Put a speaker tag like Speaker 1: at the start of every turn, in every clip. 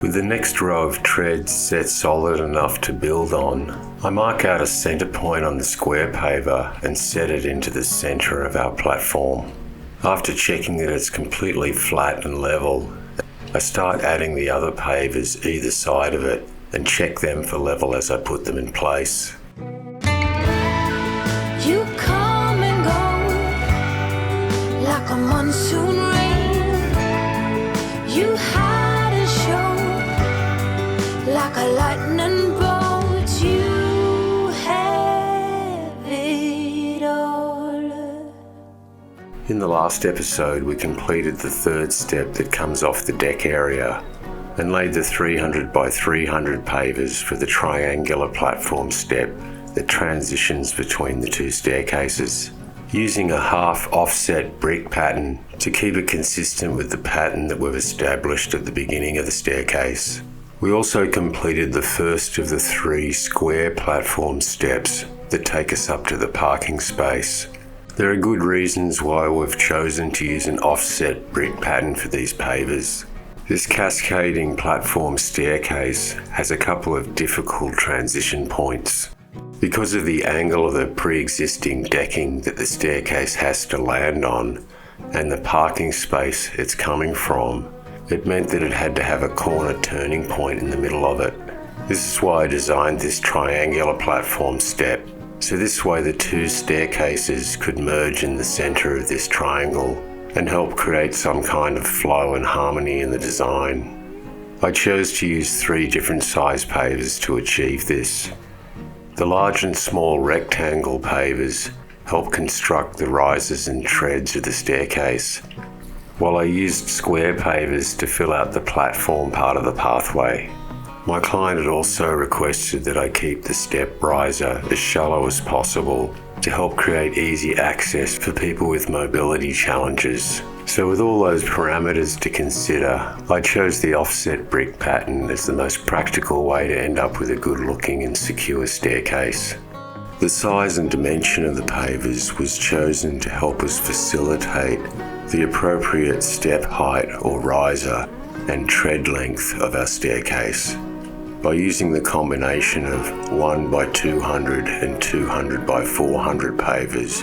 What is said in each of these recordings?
Speaker 1: With the next row of treads set solid enough to build on, I mark out a centre point on the square paver and set it into the centre of our platform. After checking that it's completely flat and level, I start adding the other pavers either side of it and check them for level as I put them in place.
Speaker 2: You come and go like a monsoon rain. You hide and show like a lightning bolt. You have it all.
Speaker 1: In the last episode, we completed the third step that comes off the deck area and laid the 300 by 300 pavers for the triangular platform step that transitions between the two staircases, using a half offset brick pattern to keep it consistent with the pattern that we've established at the beginning of the staircase. We also completed the first of the 3 square platform steps that take us up to the parking space. There are good reasons why we've chosen to use an offset brick pattern for these pavers. This cascading platform staircase has a couple of difficult transition points. Because of the angle of the pre-existing decking that the staircase has to land on and the parking space it's coming from, it meant that it had to have a corner turning point in the middle of it. This is why I designed this triangular platform step, so this way the two staircases could merge in the center of this triangle and help create some kind of flow and harmony in the design. I chose to use 3 different size pavers to achieve this. The large and small rectangle pavers help construct the rises and treads of the staircase, while I used square pavers to fill out the platform part of the pathway. My client had also requested that I keep the step riser as shallow as possible to help create easy access for people with mobility challenges. So with all those parameters to consider, I chose the offset brick pattern as the most practical way to end up with a good looking and secure staircase. The size and dimension of the pavers was chosen to help us facilitate the appropriate step height or riser and tread length of our staircase. By using the combination of 1 by 200 and 200 by 400 pavers,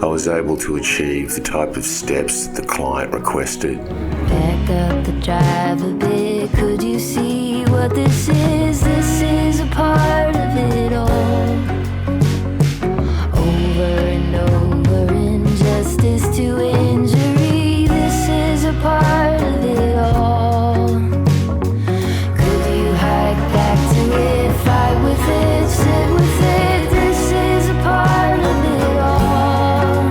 Speaker 1: I was able to achieve the type of steps the client requested.
Speaker 2: Back up the drive a bit, could you see what this is? This is a part of it all. Over and over, injustice to injury, this is a part of it all. Could you hike back to it, fight with it, sit with it? This is a part of it all.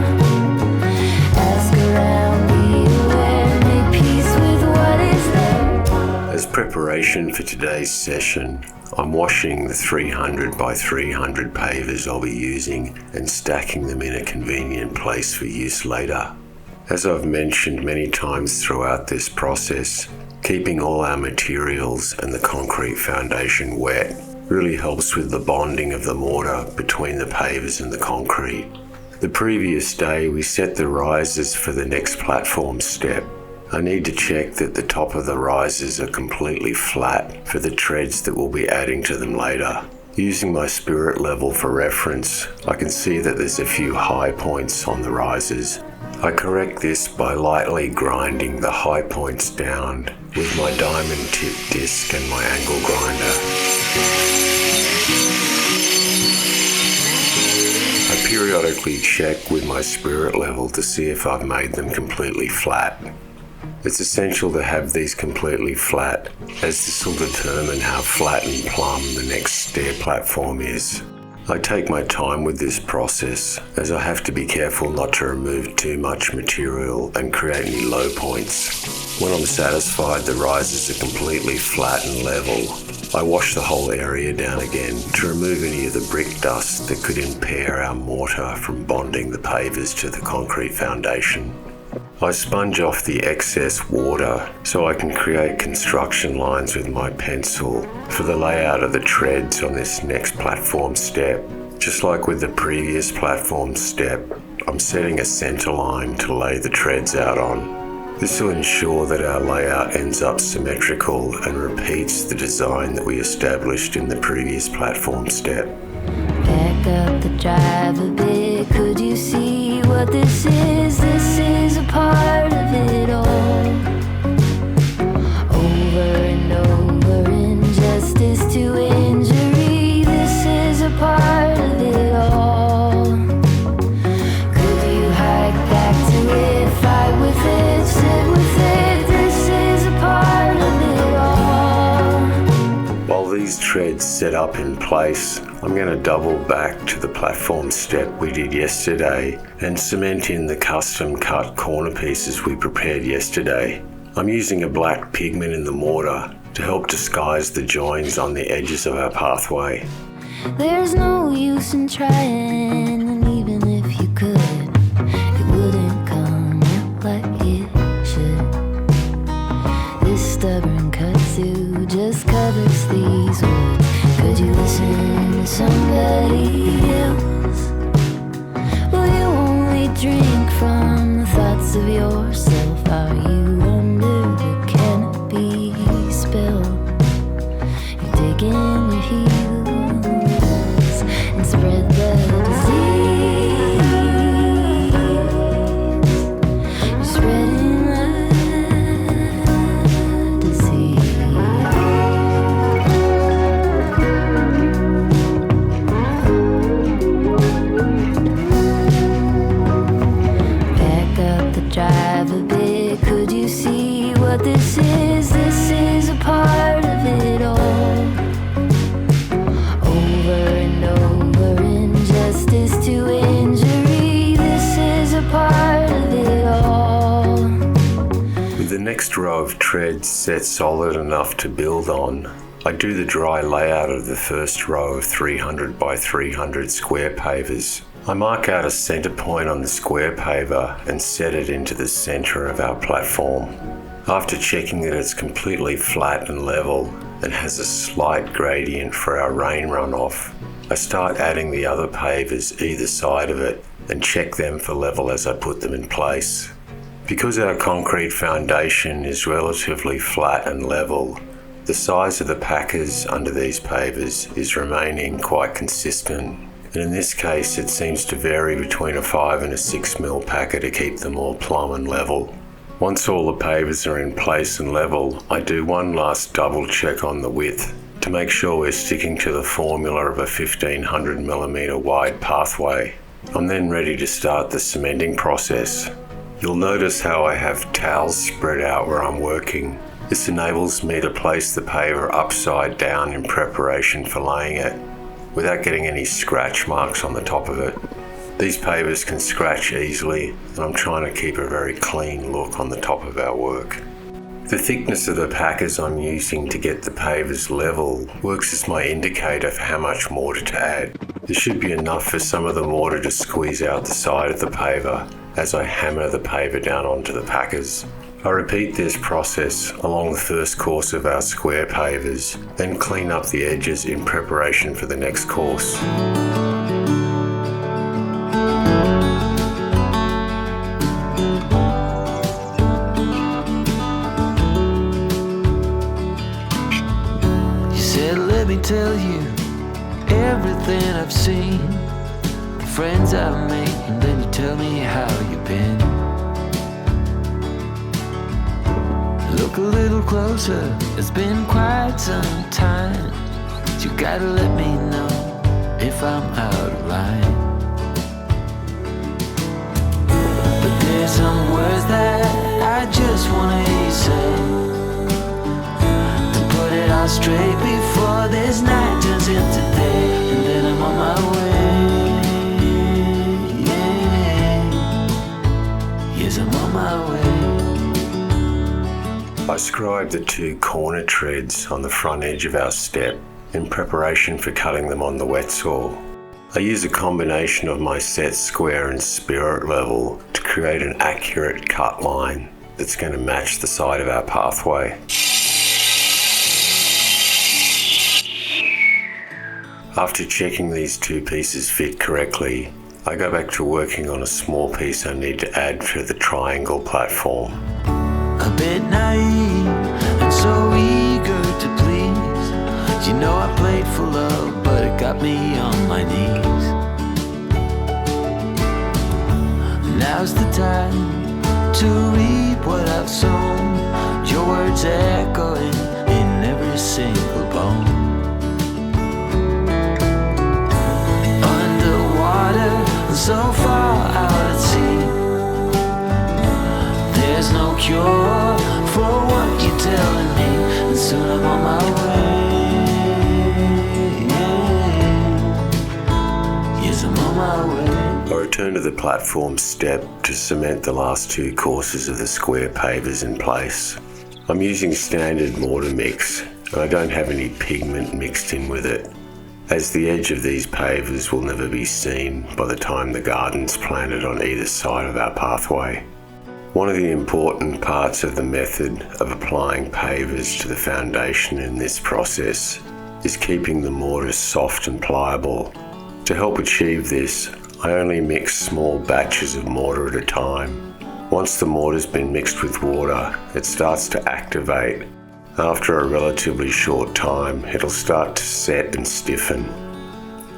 Speaker 2: Ask around, be aware, make peace with what is there.
Speaker 1: As preparation for today's session, I'm washing the 300 by 300 pavers I'll be using and stacking them in a convenient place for use later. As I've mentioned many times throughout this process, keeping all our materials and the concrete foundation wet really helps with the bonding of the mortar between the pavers and the concrete. The previous day we set the risers for the next platform step. I need to check that the top of the risers are completely flat for the treads that we'll be adding to them later. Using my spirit level for reference, I can see that there's a few high points on the risers. I correct this by lightly grinding the high points down with my diamond tip disc and my angle grinder. I periodically check with my spirit level to see if I've made them completely flat. It's essential to have these completely flat, as this will determine how flat and plumb the next stair platform is. I take my time with this process, as I have to be careful not to remove too much material and create any low points. When I'm satisfied the risers are completely flat and level, I wash the whole area down again to remove any of the brick dust that could impair our mortar from bonding the pavers to the concrete foundation. I sponge off the excess water so I can create construction lines with my pencil for the layout of the treads on this next platform step. Just like with the previous platform step, I'm setting a center line to lay the treads out on. This will ensure that our layout ends up symmetrical and repeats the design that we established in the previous platform step.
Speaker 2: Back up the drive a bit, could you see what this is? This is a part of it all. Over and over, injustice to injury, this is a part of it all. Could you hike back to it, fight with it, sit with it, this is a part of it all.
Speaker 1: While these treads set up in place, I'm going to double back to the platform step we did yesterday and cement in the custom cut corner pieces we prepared yesterday. I'm using a black pigment in the mortar to help disguise the joins on the edges of our pathway.
Speaker 2: There's no use in trying, and even if you could, it wouldn't come out like it should. This stubborn kudzu just covers these words. Could you listen to somebody else? Will you only drink from the thoughts of yourself? Are you under the canopy spell? You dig in your heels and spread the disease. You're spreading the disease. Back up the drive a bit, could you see what this is? This is a part of it all. Over and over, injustice to injury, this is a part of it all.
Speaker 1: With the next row of treads set solid enough to build on, I do the dry layout of the first row of 300 by 300 square pavers. I mark out a center point on the square paver and set it into the center of our platform. After checking that it's completely flat and level and has a slight gradient for our rain runoff, I start adding the other pavers either side of it and check them for level as I put them in place. Because our concrete foundation is relatively flat and level, the size of the packers under these pavers is remaining quite consistent, and in this case it seems to vary between a 5 and a 6 mil packer to keep them all plumb and level. Once all the pavers are in place and level, I do one last double check on the width to make sure we're sticking to the formula of a 1500mm wide pathway. I'm then ready to start the cementing process. You'll notice how I have towels spread out where I'm working. This enables me to place the paver upside down in preparation for laying it, without getting any scratch marks on the top of it. These pavers can scratch easily, and I'm trying to keep a very clean look on the top of our work. The thickness of the packers I'm using to get the pavers level works as my indicator for how much mortar to add. There should be enough for some of the mortar to squeeze out the side of the paver as I hammer the paver down onto the packers. I repeat this process along the first course of our square pavers, then clean up the edges in preparation for the next course.
Speaker 3: You said, let me tell you everything I've seen, the friends I've made, and then you tell me how you've been. Look a little closer, it's been quite some time. You gotta let me know if I'm out of line. But there's some words that I just wanna hear you say, to put it all straight before this night turns into day, and then I'm on my way. Yeah. Yes, I'm on my way.
Speaker 1: I scribe the two corner treads on the front edge of our step in preparation for cutting them on the wet saw. I use a combination of my set square and spirit level to create an accurate cut line that's going to match the side of our pathway. After checking these two pieces fit correctly, I go back to working on a small piece I need to add for the triangle platform.
Speaker 3: bit naive and so eager to please. You know I played for love, but it got me on my knees. Now's the time to reap what I've sown. Your words echoing in every single bone. Underwater, so far out at sea, there's no cure for what you're telling me, and soon I'm on my way. Yes, I'm on my way.
Speaker 1: I return to the platform step to cement the last two courses of the square pavers in place. I'm using standard mortar mix, and I don't have any pigment mixed in with it, as the edge of these pavers will never be seen by the time the garden's planted on either side of our pathway. One of the important parts of the method of applying pavers to the foundation in this process is keeping the mortar soft and pliable. To help achieve this, I only mix small batches of mortar at a time. Once the mortar's been mixed with water, it starts to activate. After a relatively short time, it'll start to set and stiffen.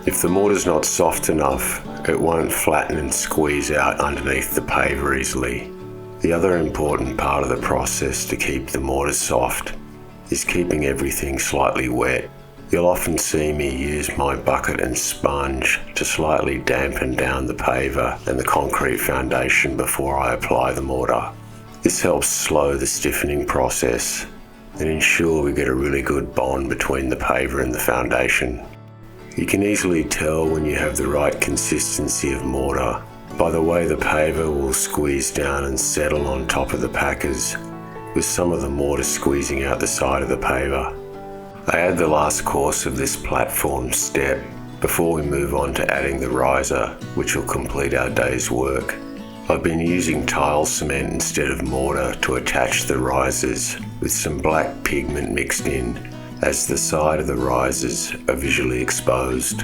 Speaker 1: If the mortar's not soft enough, it won't flatten and squeeze out underneath the paver easily. The other important part of the process to keep the mortar soft is keeping everything slightly wet. You'll often see me use my bucket and sponge to slightly dampen down the paver and the concrete foundation before I apply the mortar. This helps slow the stiffening process and ensure we get a really good bond between the paver and the foundation. You can easily tell when you have the right consistency of mortar by the way the paver will squeeze down and settle on top of the packers, with some of the mortar squeezing out the side of the paver. I add the last course of this platform step before we move on to adding the riser, which will complete our day's work. I've been using tile cement instead of mortar to attach the risers with some black pigment mixed in, as the side of the risers are visually exposed.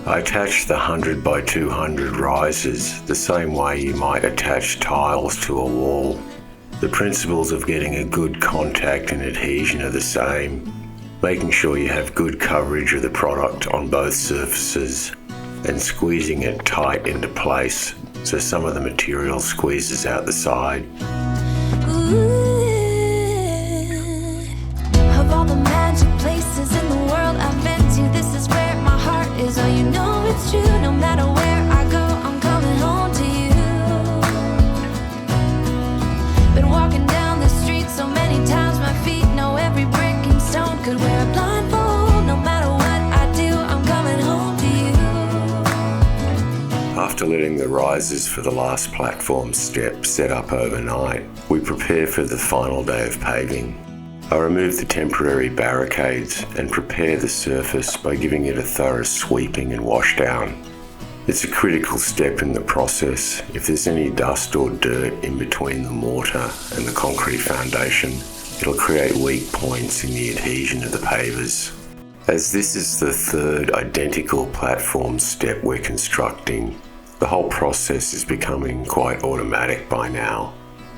Speaker 1: I attach the 100 by 200 risers the same way you might attach tiles to a wall. The principles of getting a good contact and adhesion are the same, making sure you have good coverage of the product on both surfaces and squeezing it tight into place so some of the material squeezes out the side.
Speaker 2: Of all the magic places in the world I've been to, this is where my heart is. Oh, you know it's true. No matter where I go, I'm coming home to you. Been walking down the street so many times, my feet know every brick and stone. Could wear a blindfold. No matter what I do, I'm coming home to you.
Speaker 1: After letting the risers for the last platform step set up overnight, we prepare for the final day of paving. I remove the temporary barricades and prepare the surface by giving it a thorough sweeping and wash down. It's a critical step in the process. If there's any dust or dirt in between the mortar and the concrete foundation, it'll create weak points in the adhesion of the pavers. As this is the third identical platform step we're constructing, the whole process is becoming quite automatic by now.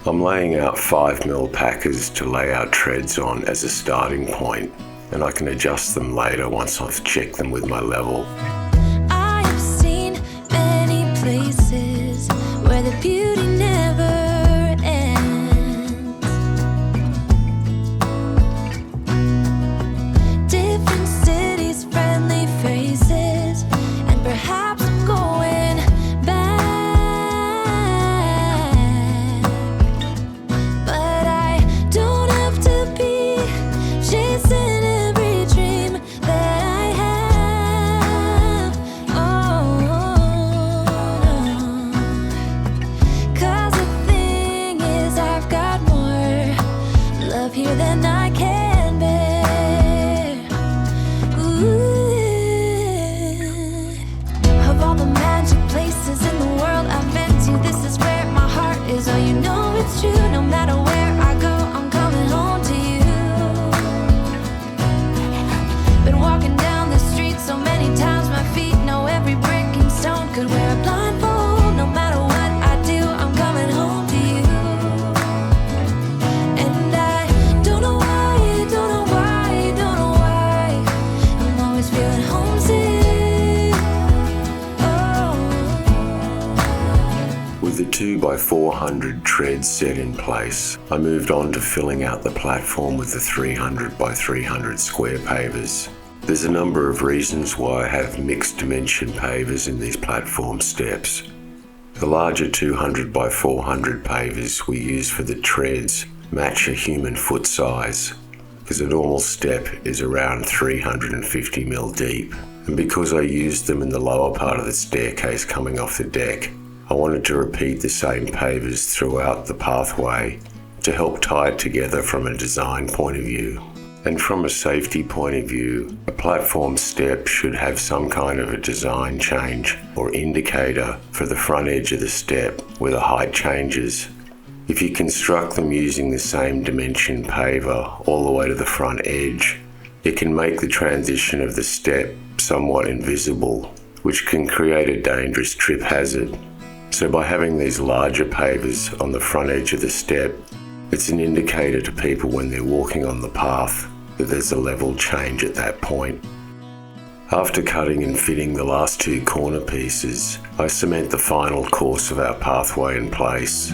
Speaker 1: I'm laying out 5mm packers to lay our treads on as a starting point, and I can adjust them later once I've checked them with my level.
Speaker 2: I've seen many places where the beauty never ends. Different cities, friendly faces, and perhaps I'm going back. But I don't have to be chasing every dream that I have. Oh, no.
Speaker 1: 2x400 tread set in place, I moved on to filling out the platform with the 300x300 square pavers. There's a number of reasons why I have mixed dimension pavers in these platform steps. The larger 200x400 pavers we use for the treads match a human foot size, because a normal step is around 350mm deep. And because I used them in the lower part of the staircase coming off the deck, I wanted to repeat the same pavers throughout the pathway to help tie it together from a design point of view. And from a safety point of view, a platform step should have some kind of a design change or indicator for the front edge of the step where the height changes. If you construct them using the same dimension paver all the way to the front edge, it can make the transition of the step somewhat invisible, which can create a dangerous trip hazard. So by having these larger pavers on the front edge of the step, it's an indicator to people when they're walking on the path that there's a level change at that point. After cutting and fitting the last two corner pieces, I cement the final course of our pathway in place.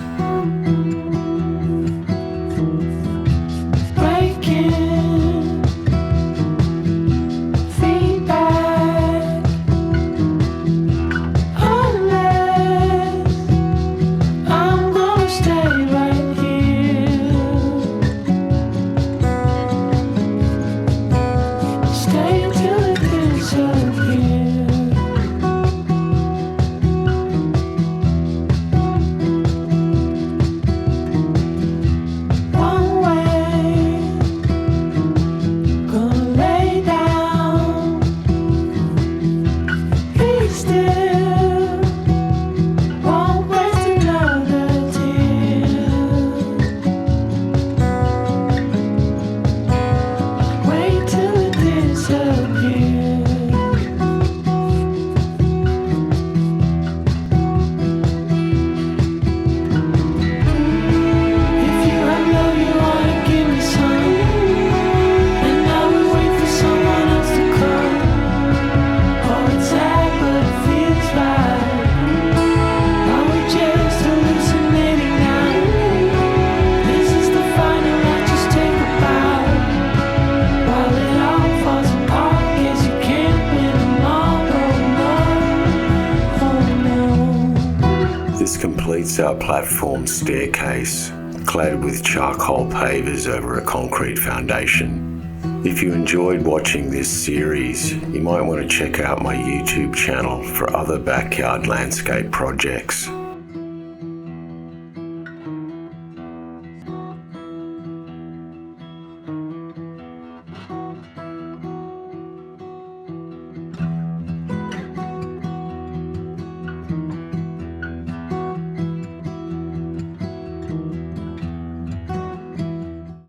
Speaker 1: This completes our platform staircase, clad with charcoal pavers over a concrete foundation. If you enjoyed watching this series, you might want to check out my YouTube channel for other backyard landscape projects.